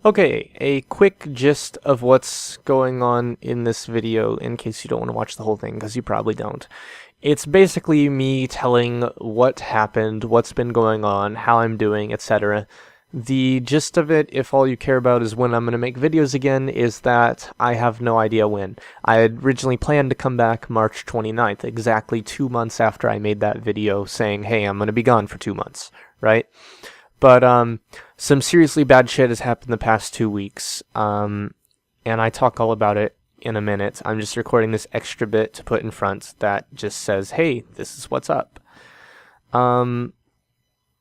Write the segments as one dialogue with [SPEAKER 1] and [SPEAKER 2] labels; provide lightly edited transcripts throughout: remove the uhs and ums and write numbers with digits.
[SPEAKER 1] Okay, a quick gist of what's going on in this video in case you don't want to watch the whole thing, because you probably don't. It's basically me telling what happened, what's been going on, how I'm doing, etc. The gist of it, if all you care about is when I'm going to make videos again, is that I have no idea when. I had originally planned to come back March 29th, exactly 2 months after I made that video saying, hey, I'm going to be gone for 2 months, right? But some seriously bad shit has happened the past 2 weeks, and I talk all about it in a minute. I'm just recording this extra bit to put in front that just says, hey, this is what's up.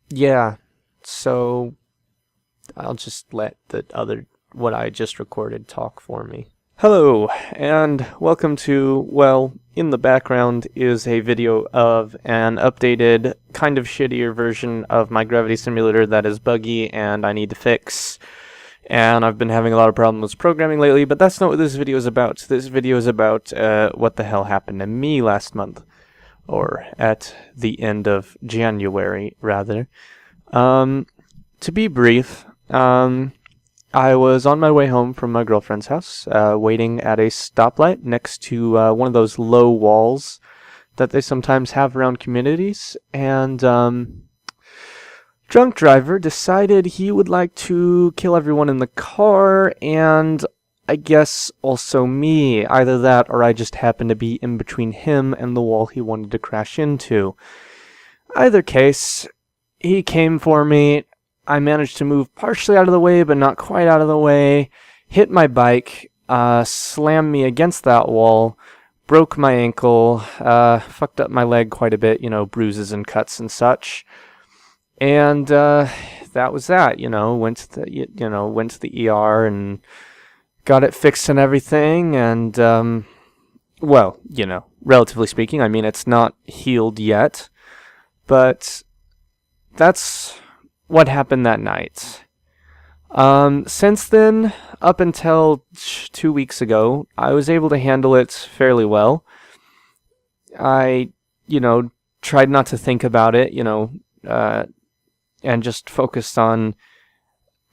[SPEAKER 1] Yeah, so I'll just let what I just recorded talk for me. Hello, and welcome to, well, in the background is a video of an updated, kind of shittier version of my Gravity Simulator that is buggy and I need to fix. And I've been having a lot of problems with programming lately, but that's not what this video is about. This video is about what the hell happened to me last month. Or at the end of January, rather. To be brief, I was on my way home from my girlfriend's house, waiting at a stoplight next to one of those low walls that they sometimes have around communities, and drunk driver decided he would like to kill everyone in the car, and I guess also me. Either that, or I just happened to be in between him and the wall he wanted to crash into. Either case, he came for me. I managed to move partially out of the way, but not quite out of the way, hit my bike, slammed me against that wall, broke my ankle, fucked up my leg quite a bit, bruises and cuts and such. And that was that, went to the ER and got it fixed and everything, and well, relatively speaking, I mean, it's not healed yet, but that's what happened that night. Since then, up until 2 weeks ago, I was able to handle it fairly well. I, tried not to think about it, and just focused on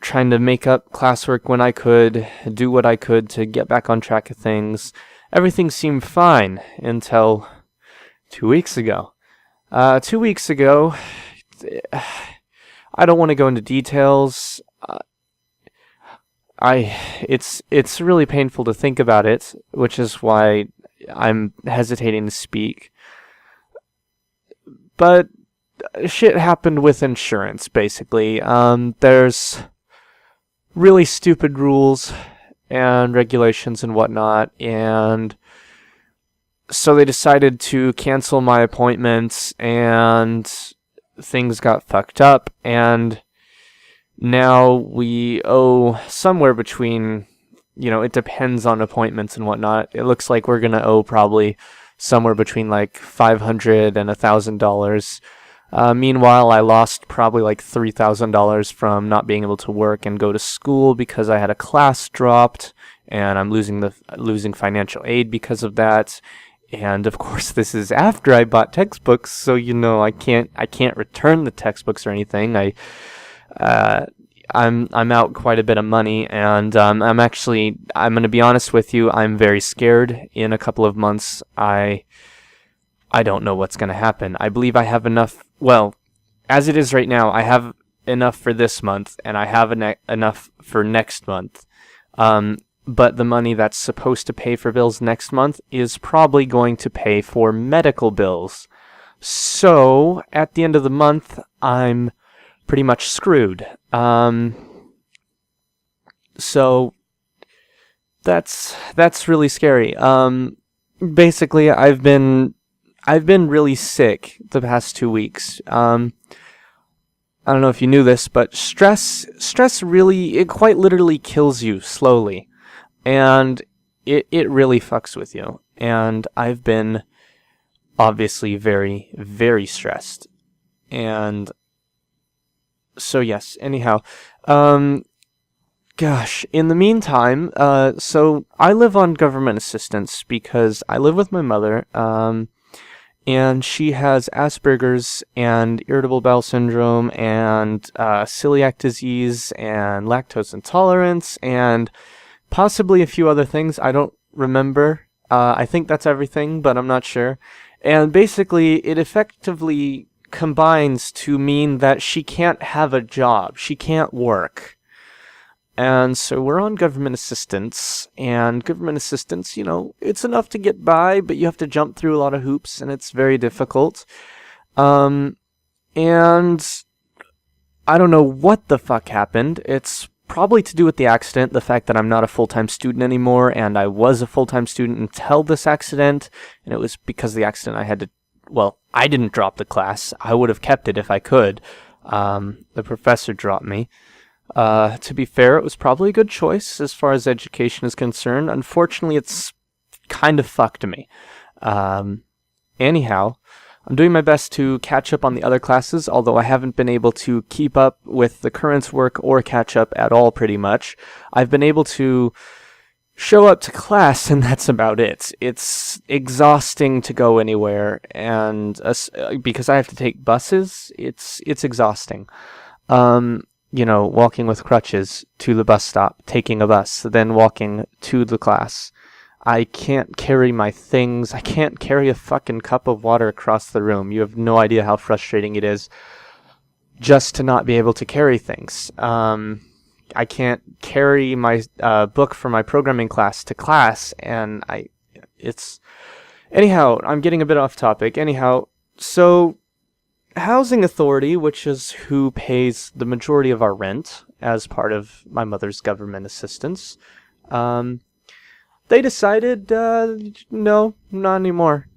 [SPEAKER 1] trying to make up classwork when I could, do what I could to get back on track of things. Everything seemed fine until 2 weeks ago. 2 weeks ago, I don't want to go into details. It's really painful to think about it, which is why I'm hesitating to speak. But shit happened with insurance, basically. There's really stupid rules and regulations and whatnot, and so they decided to cancel my appointments, and things got fucked up, and now we owe somewhere between, it depends on appointments and whatnot. It looks like we're gonna owe probably somewhere between like $500 and $1,000. Meanwhile, I lost probably like $3,000 from not being able to work and go to school because I had a class dropped, and I'm losing financial aid because of that. And of course, this is after I bought textbooks, so I can't return the textbooks or anything. I'm out quite a bit of money, and I'm going to be honest with you, I'm very scared. In a couple of months, I don't know what's going to happen. I believe I have enough. Well, as it is right now, I have enough for this month, and I have enough for next month. But the money that's supposed to pay for bills next month is probably going to pay for medical bills. So, at the end of the month, I'm pretty much screwed. So, that's really scary. Basically, I've been really sick the past 2 weeks. I don't know if you knew this, but stress really, it quite literally kills you slowly. And it really fucks with you. And I've been obviously very, very stressed. And so yes, anyhow, gosh, in the meantime, so I live on government assistance because I live with my mother, and she has Asperger's and irritable bowel syndrome and celiac disease and lactose intolerance and possibly a few other things. I don't remember. I think that's everything, but I'm not sure. And basically, it effectively combines to mean that she can't have a job. She can't work. And so we're on government assistance, and government assistance, it's enough to get by, but you have to jump through a lot of hoops, and it's very difficult. And I don't know what the fuck happened. It's probably to do with the accident, the fact that I'm not a full-time student anymore, and I was a full-time student until this accident, and it was because of the accident I had to, I didn't drop the class. I would have kept it if I could. The professor dropped me. To be fair, it was probably a good choice as far as education is concerned. Unfortunately, it's kind of fucked me. Anyhow, I'm doing my best to catch up on the other classes, although I haven't been able to keep up with the current work or catch up at all pretty much. I've been able to show up to class, and that's about it. It's exhausting to go anywhere, and because I have to take buses, it's exhausting. Walking with crutches to the bus stop, taking a bus, then walking to the class. I can't carry my things. I can't carry a fucking cup of water across the room. You have no idea how frustrating it is just to not be able to carry things. I can't carry my book for my programming class to class, and Anyhow, I'm getting a bit off topic. Anyhow, so Housing Authority, which is who pays the majority of our rent as part of my mother's government assistance, they decided, no, not anymore.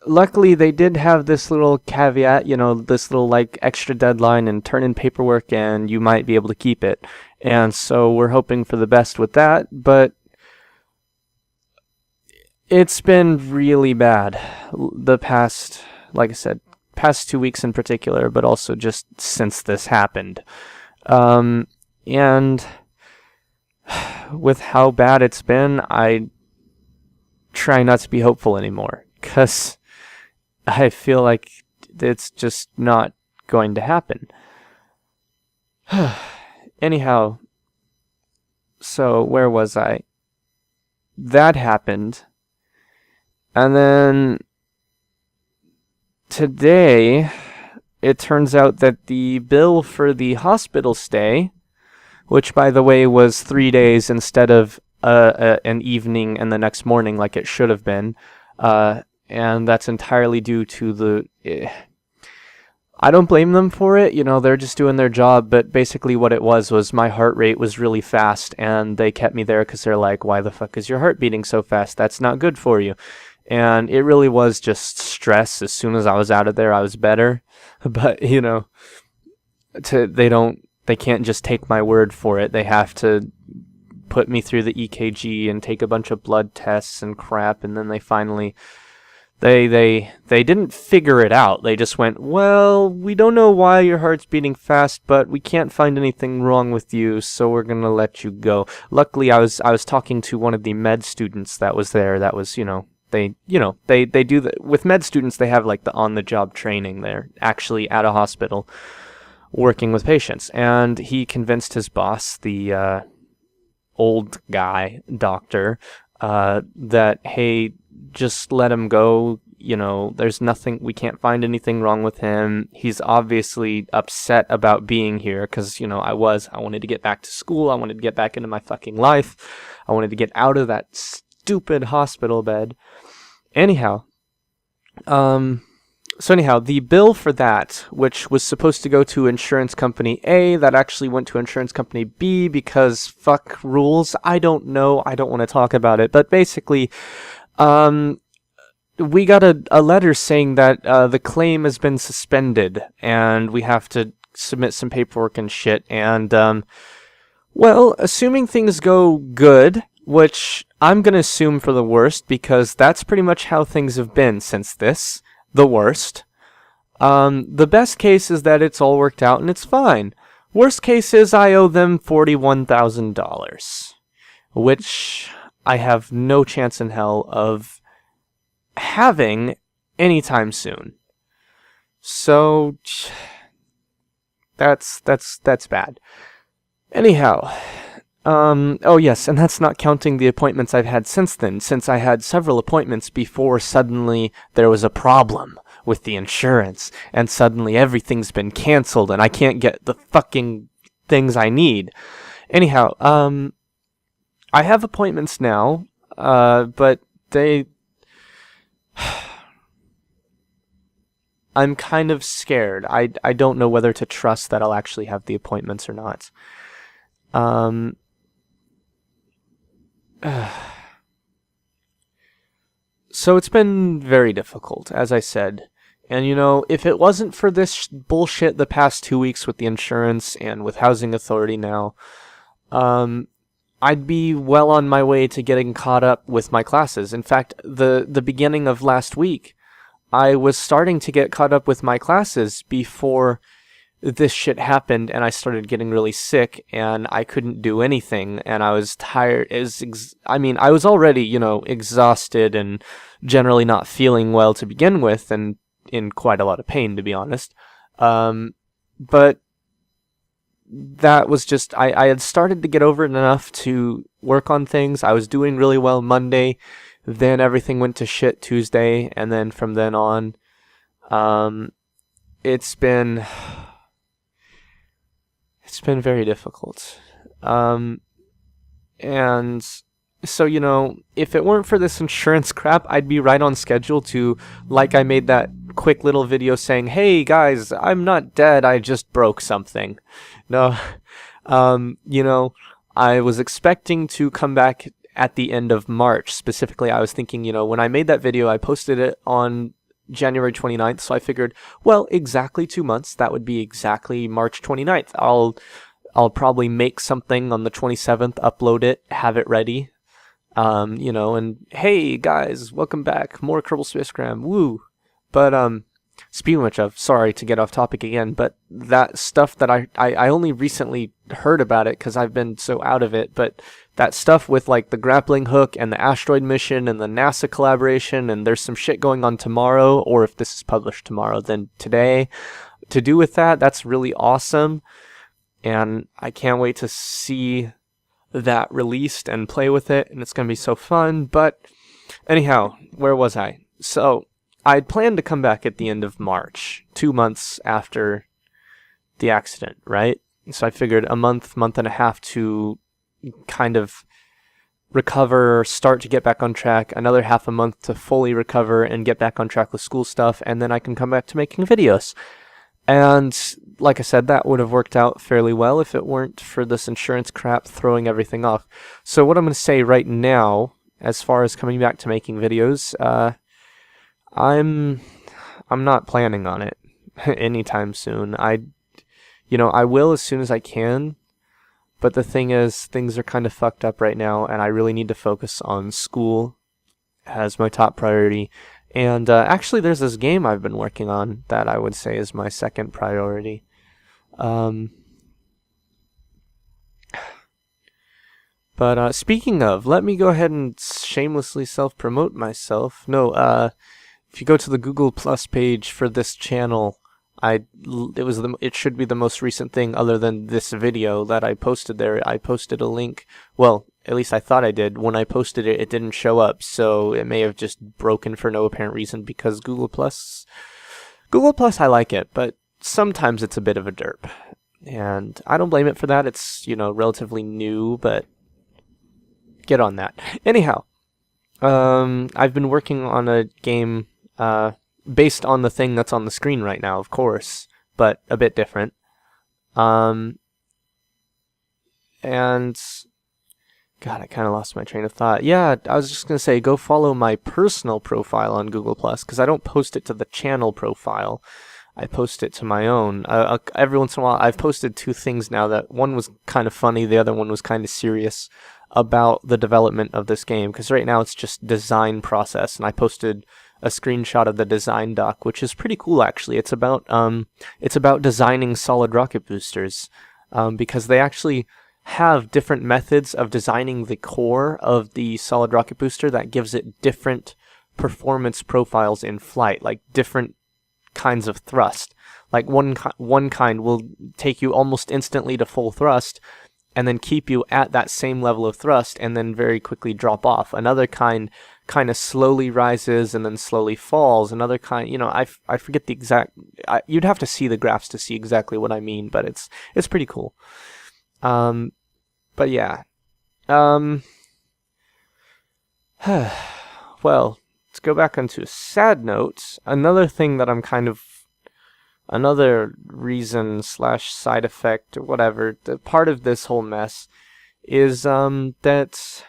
[SPEAKER 1] Luckily, they did have this little caveat, this little extra deadline and turn in paperwork and you might be able to keep it. And so we're hoping for the best with that, but it's been really bad the past, like I said, past 2 weeks in particular, but also just since this happened. And with how bad it's been, I try not to be hopeful anymore, because I feel like it's just not going to happen. Anyhow, so where was I? That happened. And then today, it turns out that the bill for the hospital stay, which, by the way, was 3 days instead of an evening and the next morning like it should have been, and that's entirely due to I don't blame them for it, they're just doing their job, but basically what it was my heart rate was really fast, and they kept me there because they're like, why the fuck is your heart beating so fast? That's not good for you. And it really was just stress. As soon as I was out of there, I was better. But, they can't just take my word for it. They have to put me through the EKG and take a bunch of blood tests and crap, and then they finally they didn't figure it out. They just went, well, we don't know why your heart's beating fast, but we can't find anything wrong with you, so we're gonna let you go. Luckily, I was talking to one of the med students that was there. That was, they do the, with med students, they have the on-the-job training. They're actually at a hospital working with patients, and he convinced his boss, the old guy doctor, that, hey, just let him go. There's nothing, we can't find anything wrong with him. He's obviously upset about being here because, I wanted to get back to school. I wanted to get back into my fucking life. I wanted to get out of that stupid hospital bed. Anyhow, the bill for that, which was supposed to go to insurance company A, that actually went to insurance company B because fuck rules. I don't know. I don't want to talk about it. But basically, we got a letter saying that the claim has been suspended and we have to submit some paperwork and shit. And, assuming things go good, which I'm going to assume for the worst because that's pretty much how things have been since this. The worst. The best case is that it's all worked out and it's fine. Worst case is I owe them $41,000, which I have no chance in hell of having anytime soon. So that's bad. Anyhow, oh yes, and that's not counting the appointments I've had since then, since I had several appointments before suddenly there was a problem with the insurance, and suddenly everything's been canceled and I can't get the fucking things I need. Anyhow, I have appointments now, but I'm kind of scared. I don't know whether to trust that I'll actually have the appointments or not. So it's been very difficult, as I said. And if it wasn't for this bullshit the past 2 weeks with the insurance and with Housing Authority now, I'd be well on my way to getting caught up with my classes. In fact, the beginning of last week, I was starting to get caught up with my classes before this shit happened, and I started getting really sick, and I couldn't do anything, and I was tired. I was already, exhausted and generally not feeling well to begin with, and in quite a lot of pain, to be honest. But that was just, I had started to get over it enough to work on things. I was doing really well Monday, then everything went to shit Tuesday, and then from then on, it's been very difficult. And so, if it weren't for this insurance crap, I'd be right on schedule to, like I made that quick little video saying, hey guys, I'm not dead, I just broke something. No, I was expecting to come back at the end of March. Specifically, I was thinking, when I made that video, I posted it on January 29th, so I figured, well, exactly 2 months, that would be exactly March 29th. I'll probably make something on the 27th, upload it, have it ready, and hey guys, welcome back, more Kerbal Space Program, woo. But speaking of which, sorry to get off topic again, but that stuff that I only recently heard about it because I've been so out of it, but that stuff with like the grappling hook and the asteroid mission and the NASA collaboration, and there's some shit going on tomorrow, or if this is published tomorrow, then today, to do with that's really awesome, and I can't wait to see that released and play with it, and it's going to be so fun. But anyhow, where was I? So I'd planned to come back at the end of March, 2 months after the accident, right? So I figured a month and a half to kind of recover, start to get back on track, another half a month to fully recover and get back on track with school stuff, and then I can come back to making videos. And like I said, that would have worked out fairly well if it weren't for this insurance crap throwing everything off. So what I'm going to say right now, as far as coming back to making videos, I'm not planning on it anytime soon. I will as soon as I can, but the thing is, things are kind of fucked up right now, and I really need to focus on school as my top priority. And actually, there's this game I've been working on that I would say is my second priority. But speaking of, let me go ahead and shamelessly self-promote myself. No, if you go to the Google Plus page for this channel, it should be the most recent thing other than this video that I posted there. I posted a link. Well, at least I thought I did. When I posted it, it didn't show up, so it may have just broken for no apparent reason because Google Plus, I like it, but sometimes it's a bit of a derp. And I don't blame it for that. It's, relatively new, but get on that. Anyhow, I've been working on a game based on the thing that's on the screen right now, of course, but a bit different. And God, I kind of lost my train of thought. Yeah, I was just going to say, go follow my personal profile on Google+, because I don't post it to the channel profile. I post it to my own. Every once in a while, I've posted 2 things now. That one was kind of funny, the other one was kind of serious about the development of this game, because right now it's just design process, and I posted a screenshot of the design doc, which is pretty cool actually. It's about designing solid rocket boosters, because they actually have different methods of designing the core of the solid rocket booster that gives it different performance profiles in flight, like different kinds of thrust. Like one kind will take you almost instantly to full thrust and then keep you at that same level of thrust and then very quickly drop off. Another kind of slowly rises and then slowly falls. Another kind, I forget the exact, you'd have to see the graphs to see exactly what I mean, but it's pretty cool. But yeah. Well, let's go back onto sad notes. Another reason / side effect or whatever, the part of this whole mess is that,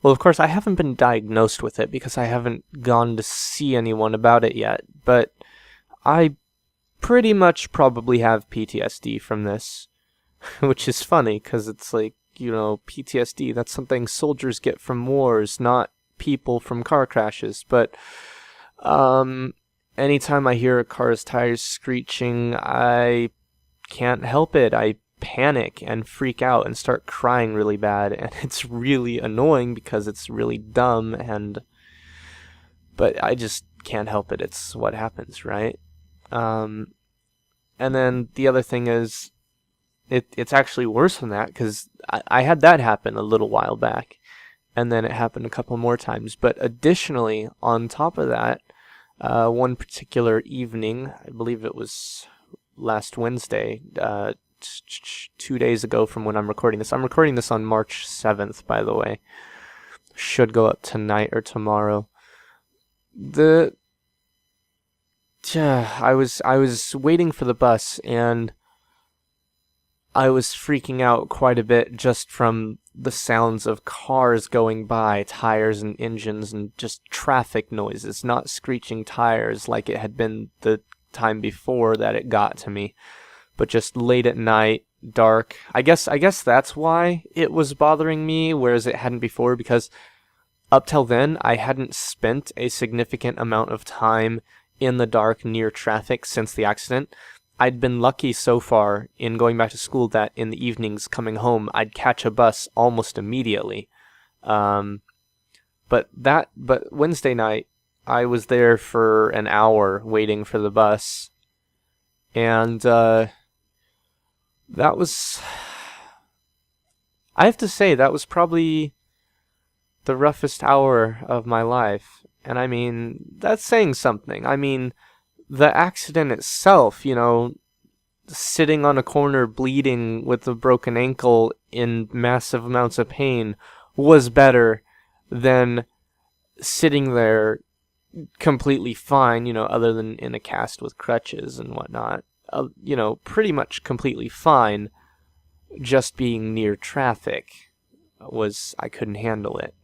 [SPEAKER 1] well, of course I haven't been diagnosed with it because I haven't gone to see anyone about it yet, but I pretty much probably have PTSD from this, which is funny because it's like, PTSD, that's something soldiers get from wars, not people from car crashes. But anytime I hear a car's tires screeching, I can't help it. I panic and freak out and start crying really bad, and it's really annoying because it's really dumb, but I just can't help it. It's what happens, right? And then the other thing is, it's actually worse than that, because I had that happen a little while back, and then it happened a couple more times. But additionally, on top of that, one particular evening, I believe it was last Wednesday, 2 days ago from when I'm recording this. I'm recording this on March 7th, by the way. Should go up tonight or tomorrow. I was waiting for the bus, and I was freaking out quite a bit just from the sounds of cars going by, tires and engines, and just traffic noises, not screeching tires like it had been the time before that it got to me, but just late at night, dark. I guess that's why it was bothering me, whereas it hadn't before, because up till then, I hadn't spent a significant amount of time in the dark near traffic since the accident. I'd been lucky so far in going back to school that in the evenings coming home, I'd catch a bus almost immediately. But Wednesday night, I was there for an hour waiting for the bus, and that was, I have to say, that was probably the roughest hour of my life. And I mean, that's saying something. I mean, the accident itself, sitting on a corner bleeding with a broken ankle in massive amounts of pain, was better than sitting there completely fine, other than in a cast with crutches and whatnot. Pretty much completely fine, just being near traffic I couldn't handle it.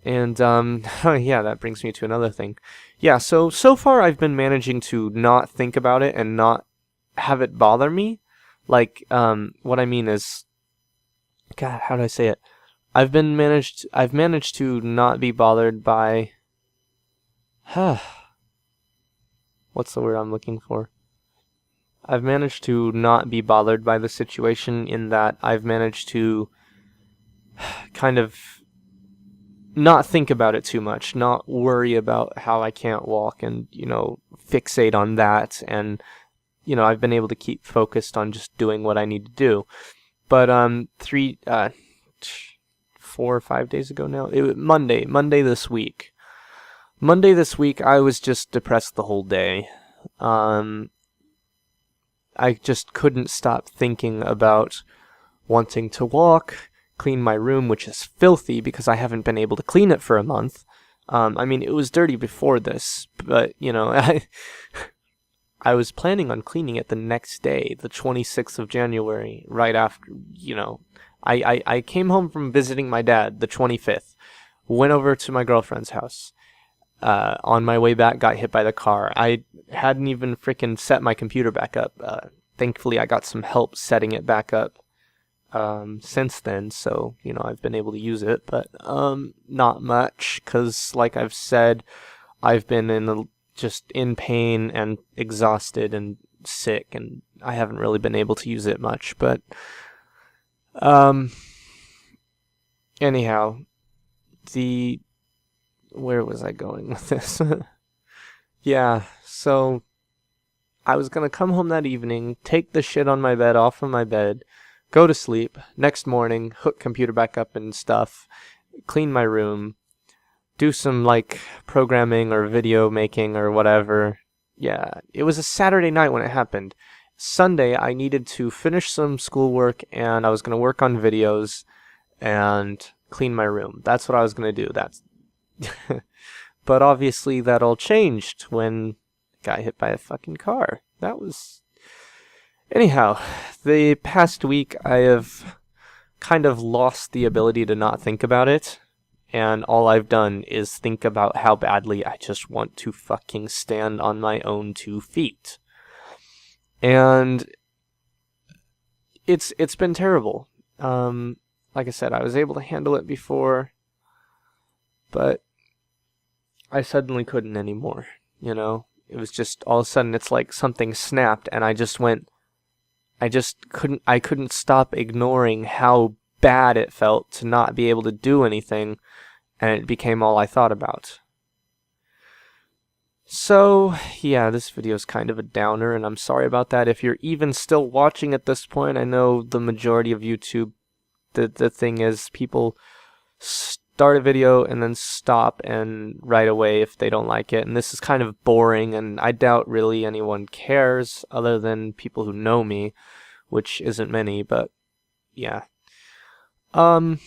[SPEAKER 1] And, yeah, that brings me to another thing. Yeah, so far I've been managing to not think about it and not have it bother me. Like, what I mean is, God, how do I say it? I've managed to not be bothered by, what's the word I'm looking for? I've managed to not be bothered by the situation in that I've managed to kind of not think about it too much, not worry about how I can't walk and, fixate on that. And, I've been able to keep focused on just doing what I need to do. But 4 or 5 days ago now, it was Monday this week. Monday this week, I was just depressed the whole day. I just couldn't stop thinking about wanting to walk, clean my room, which is filthy because I haven't been able to clean it for a month. I mean, it was dirty before this, but, I was planning on cleaning it the next day, the 26th of January, right after, I came home from visiting my dad the 25th, went over to my girlfriend's house. On my way back, got hit by the car. I hadn't even freaking set my computer back up. Thankfully, I got some help setting it back up since then, so, I've been able to use it, but not much, because, like I've said, I've been just in pain and exhausted and sick, and I haven't really been able to use it much, but anyhow, where was I going with this? Yeah, so I was gonna come home that evening, take the shit on my bed off of my bed, go to sleep. Next morning, hook computer back up and stuff, clean my room, do some like programming or video making or whatever. Yeah, it was a Saturday night when it happened. Sunday, I needed to finish some schoolwork and I was gonna work on videos and clean my room. That's what I was gonna do. That's but obviously that all changed when I got hit by a fucking car. That was... Anyhow, the past week I have kind of lost the ability to not think about it, and all I've done is think about how badly I just want to fucking stand on my own 2 feet. And it's been terrible. Like I said, I was able to handle it before, but I suddenly couldn't anymore, you know? It was just, all of a sudden, it's like something snapped, and I couldn't stop ignoring how bad it felt to not be able to do anything, and it became all I thought about. So, yeah, this video is kind of a downer, and I'm sorry about that. If you're even still watching at this point, I know the majority of YouTube, the thing is, people start a video and then stop and right away if they don't like it, and this is kind of boring, and I doubt really anyone cares other than people who know me, which isn't many, but yeah. So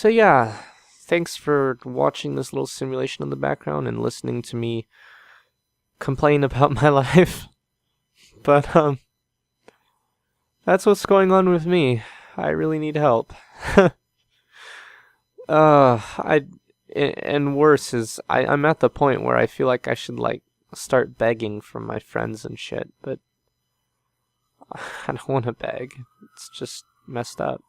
[SPEAKER 1] yeah, thanks for watching this little simulation in the background and listening to me complain about my life. But that's what's going on with me. I really need help. And worse is I'm at the point where I feel like I should like start begging from my friends and shit, but I don't want to beg. It's just messed up.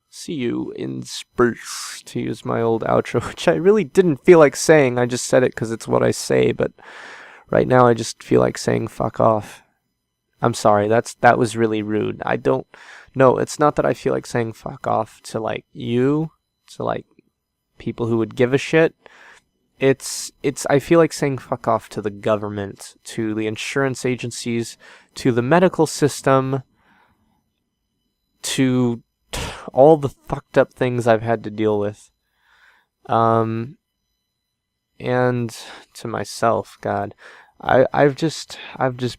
[SPEAKER 1] See you in spurts, to use my old outro, which I really didn't feel like saying. I just said it because it's what I say, but right now I just feel like saying fuck off. I'm sorry, that was really rude. No, it's not that I feel like saying fuck off to like you, to like people who would give a shit. I feel like saying fuck off to the government, to the insurance agencies, to the medical system, to all the fucked up things I've had to deal with. And to myself, God. I've just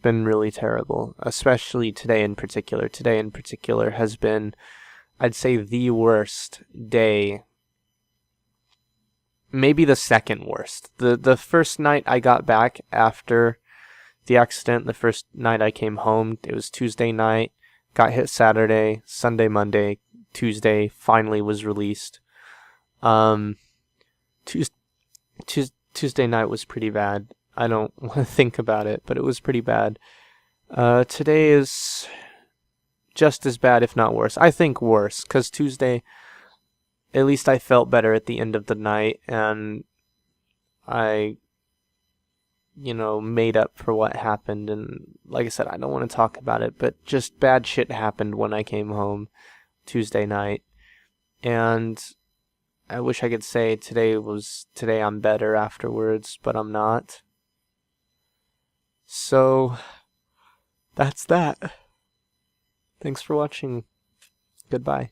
[SPEAKER 1] been really terrible, especially today in particular. Today in particular has been, I'd say, the worst day. Maybe the second worst. The first night I got back after the accident, the first night I came home, it was Tuesday night, got hit Saturday, Sunday, Monday, Tuesday, finally was released. Tuesday night was pretty bad. I don't want to think about it, but it was pretty bad. Today is just as bad, if not worse. I think worse, because Tuesday, at least I felt better at the end of the night, and I, made up for what happened. And like I said, I don't want to talk about it, but just bad shit happened when I came home Tuesday night. And I wish I could say today I'm better afterwards, but I'm not. So, that's that. Thanks for watching. Goodbye.